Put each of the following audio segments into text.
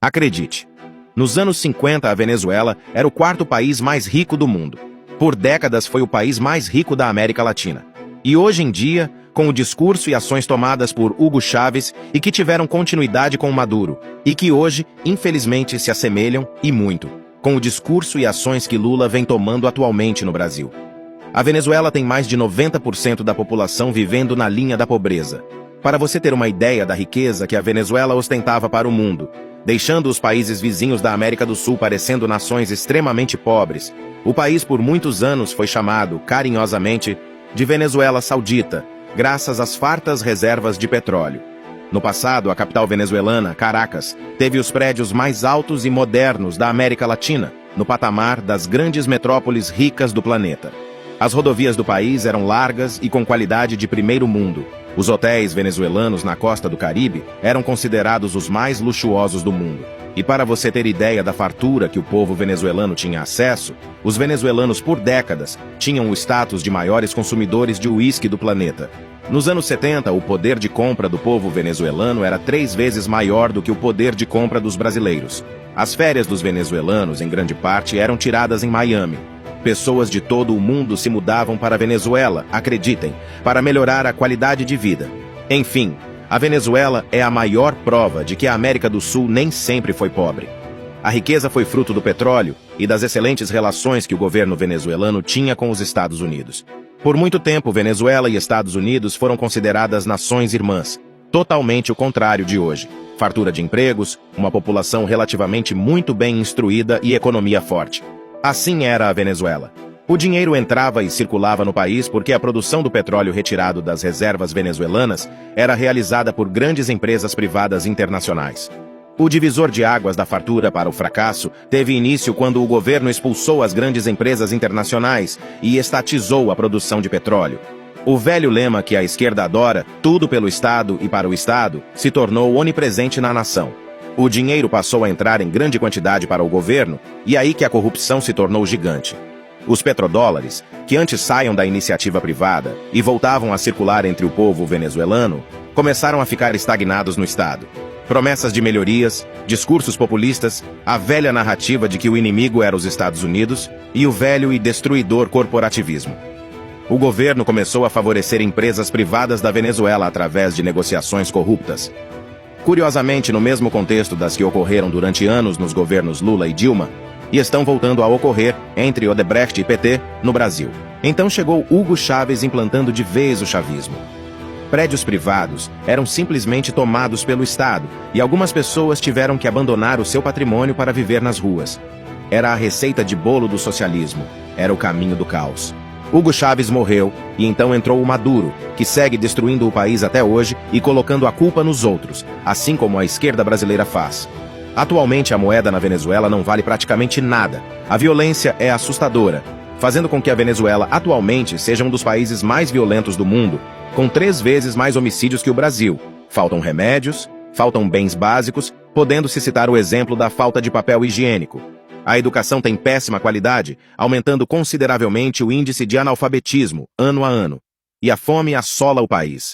Acredite, nos anos 50 a Venezuela era o quarto país mais rico do mundo. Por décadas foi o país mais rico da América Latina. E hoje em dia, com o discurso e ações tomadas por Hugo Chávez e que tiveram continuidade com Maduro, e que hoje, infelizmente, se assemelham, e muito, com o discurso e ações que Lula vem tomando atualmente no Brasil. A Venezuela tem mais de 90% da população vivendo na linha da pobreza. Para você ter uma ideia da riqueza que a Venezuela ostentava para o mundo, deixando os países vizinhos da América do Sul parecendo nações extremamente pobres, o país por muitos anos foi chamado, carinhosamente, de Venezuela Saudita, graças às fartas reservas de petróleo. No passado, a capital venezuelana, Caracas, teve os prédios mais altos e modernos da América Latina, no patamar das grandes metrópoles ricas do planeta. As rodovias do país eram largas e com qualidade de primeiro mundo. Os hotéis venezuelanos na costa do Caribe eram considerados os mais luxuosos do mundo. E para você ter ideia da fartura que o povo venezuelano tinha acesso, os venezuelanos por décadas tinham o status de maiores consumidores de uísque do planeta. Nos anos 70, o poder de compra do povo venezuelano era 3 vezes maior do que o poder de compra dos brasileiros. As férias dos venezuelanos, em grande parte, eram tiradas em Miami. Pessoas de todo o mundo se mudavam para a Venezuela, acreditem, para melhorar a qualidade de vida. Enfim, a Venezuela é a maior prova de que a América do Sul nem sempre foi pobre. A riqueza foi fruto do petróleo e das excelentes relações que o governo venezuelano tinha com os Estados Unidos. Por muito tempo, Venezuela e Estados Unidos foram consideradas nações irmãs, totalmente o contrário de hoje. Fartura de empregos, uma população relativamente muito bem instruída e economia forte. Assim era a Venezuela. O dinheiro entrava e circulava no país porque a produção do petróleo retirado das reservas venezuelanas era realizada por grandes empresas privadas internacionais. O divisor de águas da fartura para o fracasso teve início quando o governo expulsou as grandes empresas internacionais e estatizou a produção de petróleo. O velho lema que a esquerda adora, tudo pelo Estado e para o Estado, se tornou onipresente na nação. O dinheiro passou a entrar em grande quantidade para o governo, e aí que a corrupção se tornou gigante. Os petrodólares, que antes saíam da iniciativa privada e voltavam a circular entre o povo venezuelano, começaram a ficar estagnados no Estado. Promessas de melhorias, discursos populistas, a velha narrativa de que o inimigo era os Estados Unidos e o velho e destruidor corporativismo. O governo começou a favorecer empresas privadas da Venezuela através de negociações corruptas. Curiosamente, no mesmo contexto das que ocorreram durante anos nos governos Lula e Dilma, e estão voltando a ocorrer entre Odebrecht e PT no Brasil. Então chegou Hugo Chávez implantando de vez o chavismo. Prédios privados eram simplesmente tomados pelo Estado e algumas pessoas tiveram que abandonar o seu patrimônio para viver nas ruas. Era a receita de bolo do socialismo, era o caminho do caos. Hugo Chávez morreu e então entrou o Maduro, que segue destruindo o país até hoje e colocando a culpa nos outros, assim como a esquerda brasileira faz. Atualmente a moeda na Venezuela não vale praticamente nada. A violência é assustadora, fazendo com que a Venezuela atualmente seja um dos países mais violentos do mundo, com 3 vezes mais homicídios que o Brasil. Faltam remédios, faltam bens básicos, podendo-se citar o exemplo da falta de papel higiênico. A educação tem péssima qualidade, aumentando consideravelmente o índice de analfabetismo, ano a ano. E a fome assola o país.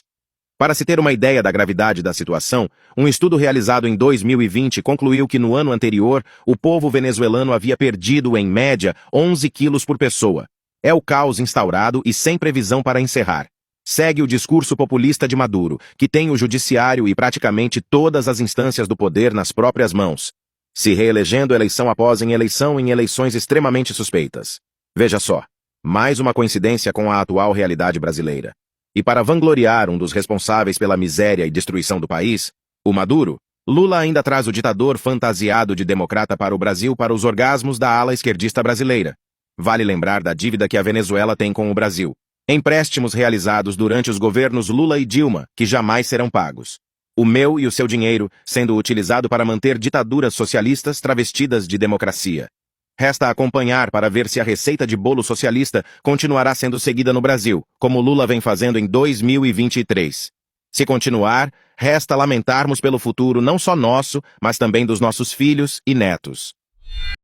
Para se ter uma ideia da gravidade da situação, um estudo realizado em 2020 concluiu que no ano anterior, o povo venezuelano havia perdido, em média, 11 quilos por pessoa. É o caos instaurado e sem previsão para encerrar. Segue o discurso populista de Maduro, que tem o judiciário e praticamente todas as instâncias do poder nas próprias mãos, se reelegendo eleição após eleição em eleições extremamente suspeitas. Veja só, mais uma coincidência com a atual realidade brasileira. E para vangloriar um dos responsáveis pela miséria e destruição do país, o Maduro, Lula ainda traz o ditador fantasiado de democrata para o Brasil para os orgasmos da ala esquerdista brasileira. Vale lembrar da dívida que a Venezuela tem com o Brasil. Empréstimos realizados durante os governos Lula e Dilma, que jamais serão pagos. O meu e o seu dinheiro sendo utilizado para manter ditaduras socialistas travestidas de democracia. Resta acompanhar para ver se a receita de bolo socialista continuará sendo seguida no Brasil, como Lula vem fazendo em 2023. Se continuar, resta lamentarmos pelo futuro não só nosso, mas também dos nossos filhos e netos.